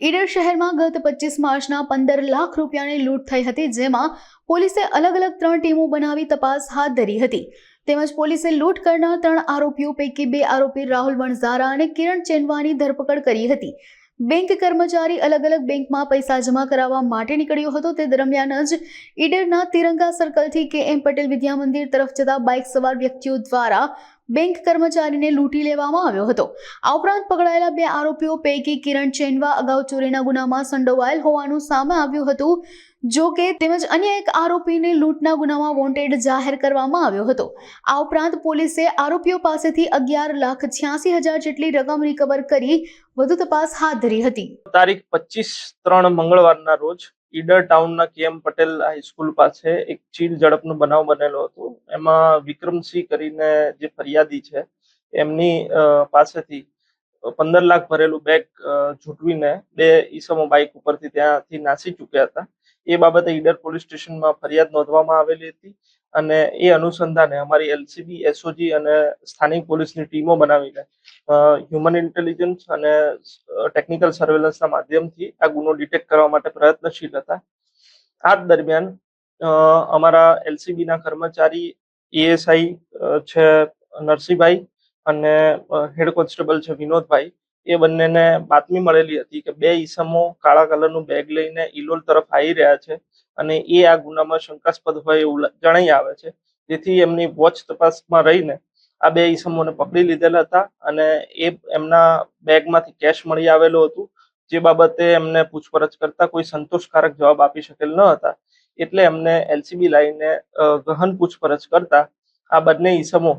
ઈડર શહેરમાં ગત 25 માર્ચના 15 લાખ રૂપિયાની લૂંટ થઈ હતી, જેમાં પોલીસે અલગ અલગ 3 ટીમો બનાવી તપાસ હાથ ધરી હતી. તેમજ પોલીસે લૂંટ કરનાર 3 આરોપીઓ પૈકી 2 આરોપી રાહુલ વણઝારા અને કિરણ ચેનવાની ધરપકડ કરી હતી. બેંક કર્મચારી અલગ અલગ બેંકમાં પૈસા જમા કરાવવા માટે નીકળ્યો હતો. તે દરમિયાન જ ઈડરના તિરંગા સર્કલથી KM પટેલ વિદ્યા મંદિર તરફ જતા બાઇક સવાર વ્યક્તિઓ દ્વારા બેંક કર્મચારીને લૂંટી લેવામાં આવ્યો હતો. આ ઉપરાંત પકડાયેલા 2 આરોપીઓ પૈકી કિરણ ચેનવા અગાઉ ચોરીના ગુનામાં સંડોવાયેલ હોવાનું સામે આવ્યું હતું. જો કે તેમજ અન્ય એક આરોપીને લૂંટના ગુનામાં વોન્ટેડ જાહેર કરવામાં આવ્યો હતો. આ ઉપરાંત પોલીસે આરોપીઓ પાસેથી 11,86,000 જેટલી રકમ રિકવર કરી વધુ તપાસ હાથ ધરી હતી. તારીખ 25/3 મંગળવારના રોજ ઈડર ટાઉનના KM પટેલ હાઈસ્કૂલ પાસે એક ચીડ ઝડપનો બનાવ બનેલો હતો. એમાં વિક્રમસિંહ કરીને જે ફરિયાદી છે એમની પાસેથી 15 લાખ ભરેલું બેગ ઝૂંટવીને 2 ઈસમો બાઇક ઉપરથી ત્યાંથી નાસી ચૂક્યા હતા. એ બાબતે ઈડર પોલીસ સ્ટેશનમાં ફરિયાદ નોંધવામાં આવેલી હતી અને એ અનુસંધાને અમારી LCB, SOG અને સ્થાનિક પોલીસની ટીમો બનાવીને હ્યુમન ઇન્ટેલિજન્સ અને ટેકનિકલ સર્વેલન્સના માધ્યમથી આ ગુનો ડિટેક્ટ કરવા માટે પ્રયત્નશીલ હતા. આ દરમિયાન અમારા LCB ના કર્મચારી ASI છે નરસિંહભાઈ અને હેડ કોન્સ્ટેબલ છે વિનોદભાઈ, એ બંનેને બાતમી મળેલી હતી કે 2 ઈસમો કાળા કલરનું બેગ લઈને ઇલોલ તરફ આવી રહ્યા છે અને એ આ ગુનામાં શંકાસ્પદ હોય એવું જણાઈ આવે છે. જેથી એમની વોચ તપાસમાં રહીને આ 2 ઈસમોને પકડી લીધેલા હતા અને એમના બેગમાંથી કેશ મળી આવેલું હતું. જે બાબતે એમને પૂછપરછ કરતા કોઈ સંતોષકારક જવાબ આપી શકેલ ન હતા. એટલે એમને LCB લાઈને ગહન પૂછપરછ કરતા આ બંને ઈસમો,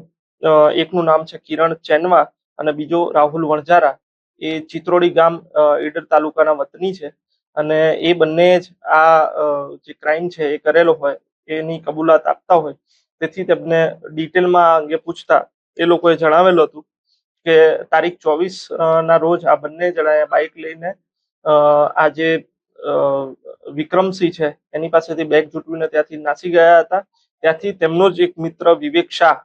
એકનું નામ છે કિરણ ચેનવા અને બીજો રાહુલ વણઝારા, એ ચિત્રોડી ગામ ઈડર તાલુકાના વતની છે અને એ બંને જ આ જે ક્રાઇમ છે એ કરેલો હોય એની કબૂલાત આપતા હોય. તેથી તેમને ડિટેલમાં અંગે પૂછતા એ લોકોએ જણાવેલું હતું કે તારીખ 24 ના રોજ આ બંને જણાએ બાઇક લઈને આ જે વિક્રમસિંહ છે એની પાસેથી બેગ ઝૂંટવીને ત્યાંથી નાસી ગયા હતા. ત્યાંથી તેમનો જ એક મિત્ર વિવેક શાહ,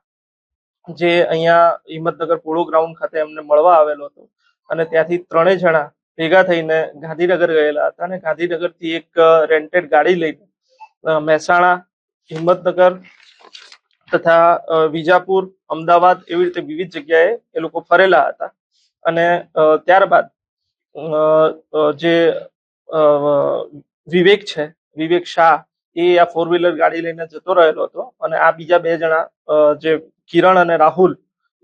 જે અહીંયા હિંમતનગર પોળો ગ્રાઉન્ડ ખાતે એમને મળવા આવેલો હતો અને ત્યાંથી 3 જણા ભેગા થઈને ગાંધીનગર ગયેલા હતા અને ગાંધીનગરથી એક રેન્ટેડ ગાડી લઈને મહેસાણા, હિંમતનગર તથા વિજાપુર, અમદાવાદ એવી રીતે વિવિધ જગ્યાએ એ લોકો ફરેલા હતા. અને ત્યારબાદ જે વિવેક શાહ, એ આ 4-વ્હીલર ગાડી લઈને જતો રહેલો હતો અને આ બીજા 2 જણા જે કિરણ અને રાહુલ,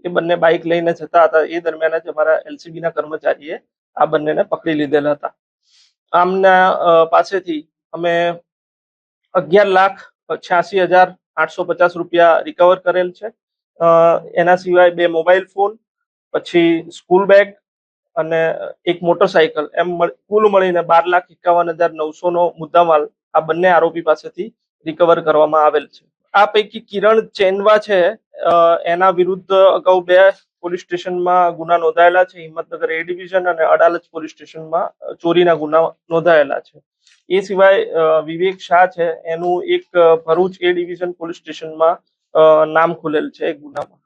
એ બંને બાઇક લઈને જતા હતા. એ દરમિયાન જ અમારા LCB ના કર્મચારીએ આ બંનેને પકડી લીધેલા હતા. આમના પાસેથી અમે 11,86,850 રૂપિયા રિકવર કરેલ છે. એના સિવાય 2 મોબાઈલ ફોન, પછી સ્કૂલ બેગ અને એક મોટરસાયકલ, એમ કુલ મળીને 12,51,900 નો મુદ્દામાલ આ બંને આરોપી પાસેથી રિકવર કરવામાં આવેલ છે. આ પૈકી કિરણ ચેનવા છે એના વિરુદ્ધ અગાઉ 2 પોલીસ સ્ટેશનમાં ગુના નોંધાયેલા છે. હિંમતનગર A ડિવિઝન અને અડાલજ પોલીસ સ્ટેશનમાં ચોરીના ગુના નોંધાયેલા છે. એ સિવાય વિવેક શાહ છે એનું એક ભરૂચ A ડિવિઝન પોલીસ સ્ટેશનમાં નામ ખુલેલ છે એક ગુનામાં,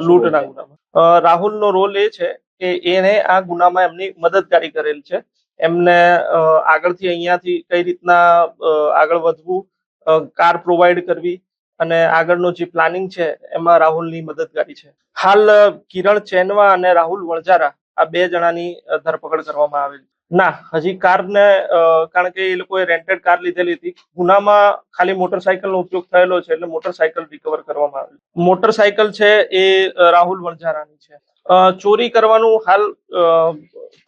લૂંટના ગુનામાં. રાહુલનો રોલ એ છે કે એને આ ગુનામાં એમની મદદગારી કરેલ છે. એમને આગળથી અહીંયાથી કઈ રીતના આગળ વધવું, કાર પ્રોવાઈડ કરવી અને આગળનું જે પ્લાનિંગ છે એમાં રાહુલની મદદગારી છે. હાલ કિરણ ચેનવા અને રાહુલ વણઝારા આ 2 જણાની ધરપકડ કરવામાં આવેલી. ના, હજી કારને, કારણ કે એ લોકોએ રેન્ટેડ કાર લીધેલી હતી. ગુનામાં ખાલી મોટરસાયકલનો ઉપયોગ થયેલો છે એટલે મોટરસાયકલ રિકવર કરવામાં આવેલી. મોટરસાયકલ છે એ રાહુલ વણઝારાની છે. ચોરી કરવાનું હાલ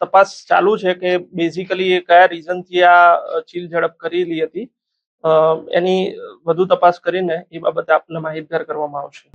તપાસ ચાલુ છે કે બેઝિકલી એ કયા રીઝનથી આ ચીલ ઝડપ કરેલી હતી. એની વધુ તપાસ કરીને એ બાબતે આપને માહિતગાર કરવામાં આવશે.